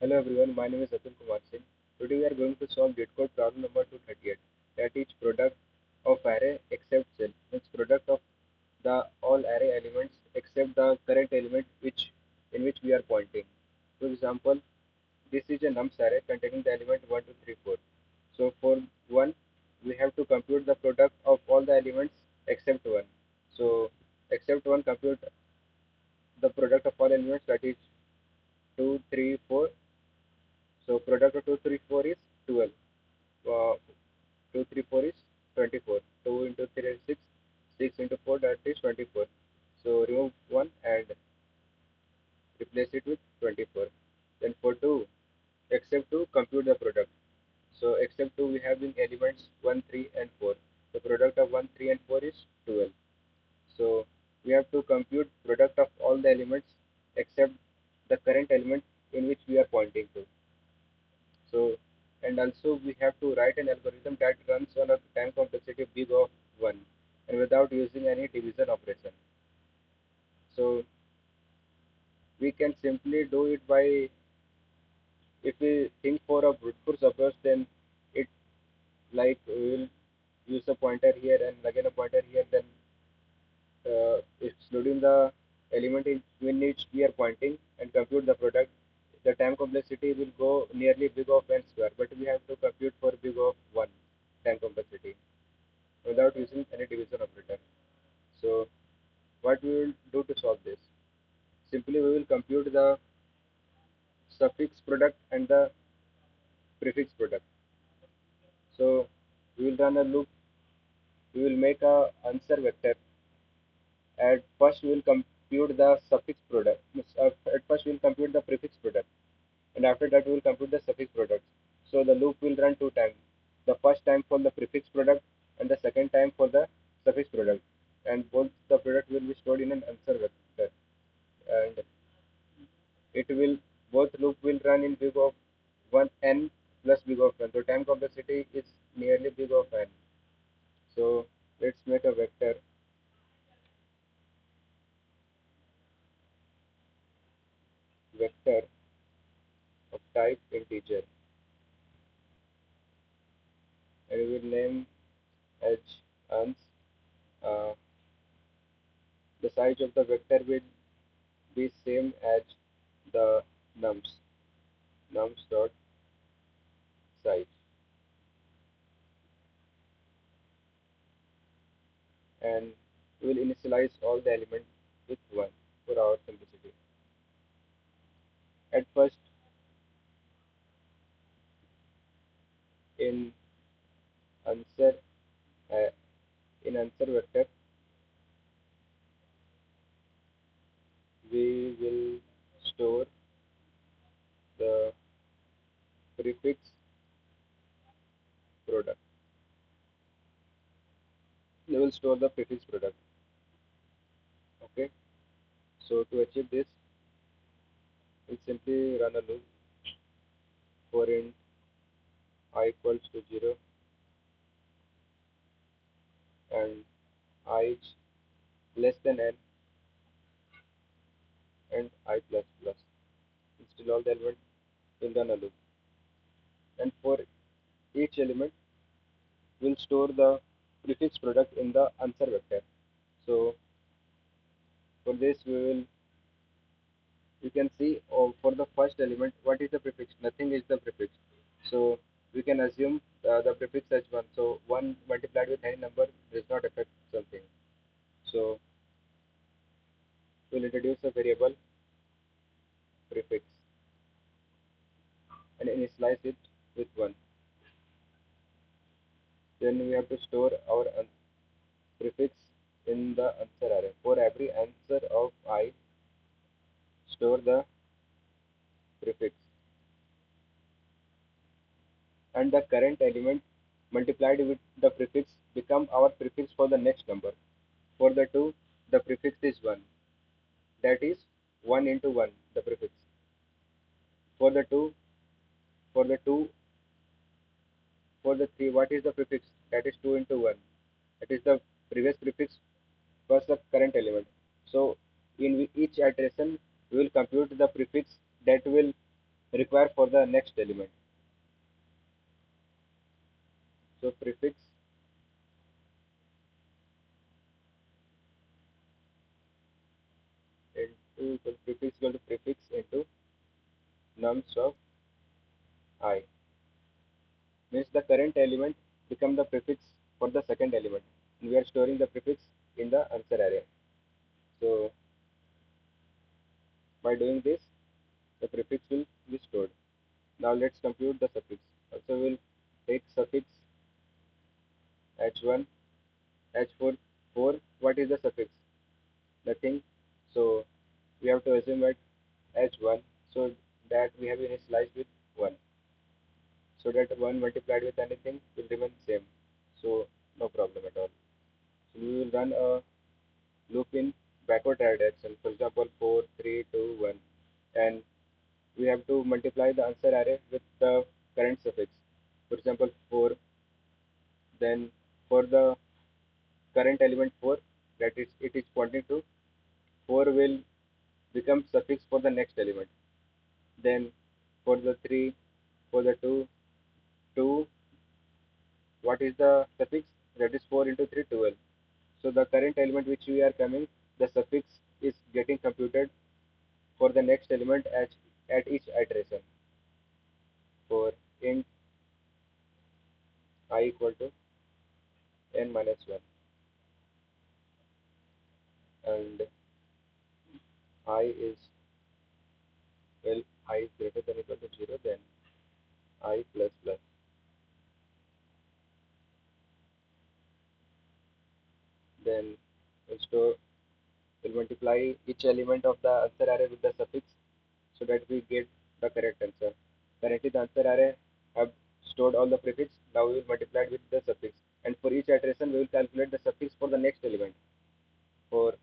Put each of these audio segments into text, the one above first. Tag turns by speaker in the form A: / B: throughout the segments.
A: Hello everyone, my name is Atul Kumar Singh. Today we are going to solve LeetCode problem number 238. That is product of array except cell. Means product of the all array elements except the current element in which we are pointing. For example, this is a nums array containing the element 1, 2, 3, 4. So for 1, we have to compute the product of all the elements except 1. So except 1 compute the product of all elements, that is 2, 3, 4. So product of 2, 3, 4 is 12. 2, 3, 4 is 24. 2 into 3 is 6. 6 into 4, that is 24. So remove 1 and replace it with 24. Then for 2, except 2, compute the product. So except 2, we have in elements 1, 3 and 4. The product of 1, 3 and 4 is 12. So we have to compute product of all the elements except the current element in which we are pointing to. So, and also we have to write an algorithm that runs on a time complexity big of 1 and without using any division operation. So we can simply do it by, if we think for a brute force approach, then it, like, we will use a pointer here and again a pointer here, then excluding the element in which we are pointing and compute the product, the time complexity will go nearly big of n square, but we have to compute for big of 1 time complexity without using any division operator. So what we will do to solve this? Simply we will compute the suffix product and the prefix product. So we will run a loop. We will make a answer vector. At first we will compute the suffix product. At first we will compute the prefix product, and after that we will compute the suffix product. So the loop will run two times. The first time for the prefix product and the second time for the suffix product, and both the product will be stored in an answer vector, and it will, both loop will run in big of 1 n plus big of n. So time complexity is nearly big of n. So let's make a vector of type integer, and we will name as ans. Uh, the size of the vector will be same as the nums dot size, and we will initialize all the elements with 1 for our simplicity. At first, in answer uh, in answer vector, we will store the prefix product. We will store the prefix product. Okay. So to achieve this, we'll simply run a loop for int I equals to 0 and I is less than n and I plus plus. Instead all the elements will run a loop. And for each element, we'll store the prefix product in the answer vector. So for this, you can see, for the first element, what is the prefix? Nothing is the prefix. So we can assume the prefix as 1. So 1 multiplied with any number does not affect something. So we'll introduce a variable prefix and initialize it with 1. Then we have to store our prefix in the answer array. For every answer of I, store the prefix, and the current element multiplied with the prefix become our prefix for the next number. For the 2, the prefix is 1. That is 1 into 1, the prefix. For the 2, for the 2, for the 3, what is the prefix? That is 2 into 1. That is the previous prefix plus the current element. So in each iteration, we will compute the prefix that will require for the next element. So prefix into prefix equal to prefix into nums of I, means the current element become the prefix for the second element. We are storing the prefix in the answer array. So by doing this, the prefix will be stored. Now let's compute the suffix. Also we'll take suffix h1, h4, 4. What is the suffix? Nothing. So we have to assume at h1, so that we have initialized with 1. So that 1 multiplied with anything will remain same. So no problem at all. So we will run a loop in backward direction. For example, 4, 3, 2, 1, and we have to multiply the answer array with the current suffix. For example, 4. Then for the current element 4, that is it is pointing to, 4 will become suffix for the next element. Then for the 3, for the 2, 2, what is the suffix? That is 4 into 3, 12. So the current element which we are coming, the suffix is getting computed for the next element at each iteration. For int I equal to n minus 1, and I is, well, I is greater than equal to 0, then I plus plus. Then we'll store, we'll multiply each element of the answer array with the suffix so that we get the correct answer. Currently the answer array have stored all the prefix. Now we will multiply it with the suffix, and for each iteration we will calculate the suffix for the next element. For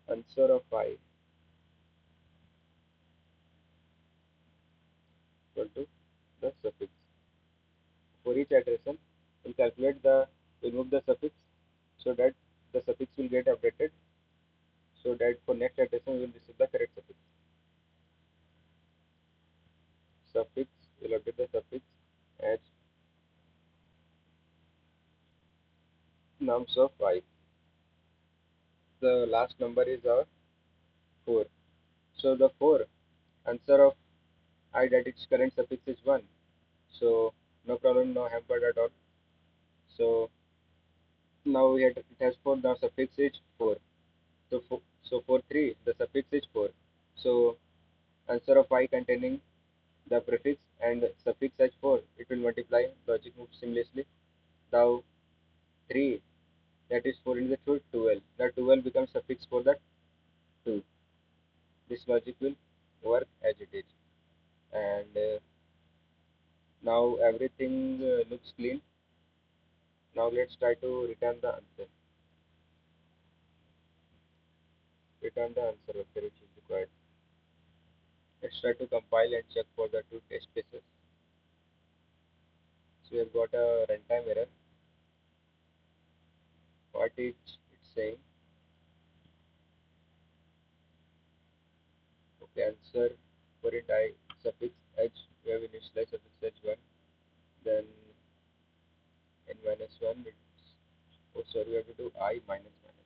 A: answer of I equal to the suffix. For each iteration we'll calculate the, we'll move the suffix so that the suffix will get updated, so that for next iteration we will receive the correct suffix. Suffix, we'll update the suffix as nums of I. The last number is our 4. So the 4 answer of I, that its current suffix is 1. So no problem, no hampered at all. So now it has 4, the suffix is 4. So for 3 the suffix is 4. So answer of I containing the prefix and suffix as 4, it will multiply, logic moves seamlessly. Now 3, that is 4 into the 2, 12. The 12 becomes suffix for the 2. This logic will work as it is. And now everything looks clean. Now let's try to return the answer. Return the answer vector which is required. Let's try to compile and check for the two test cases. So we have got a runtime error. What is it saying? Okay, answer for it I suffix h, we have initialized suffix h1, then n minus 1, it's, oh sorry, we have to do I minus minus.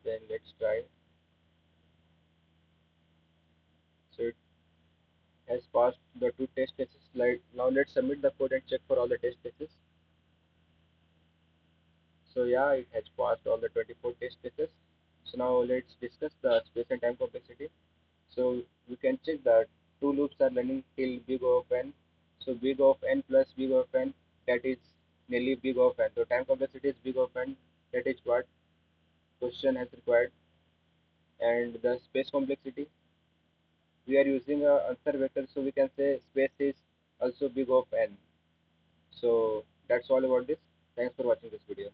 A: Then let's try. So it has passed the two test cases. Like now let's submit the code and check for all the test cases. So yeah, it has passed all the 24 test cases. So now let's discuss the space and time complexity. So we can check that two loops are running till big O of n. So big O of n plus big O of n, that is nearly big O of n. So time complexity is big O of n, that is what question has required. And the space complexity, we are using a answer vector, so we can say space is also big O of n. So that's all about this. Thanks for watching this video.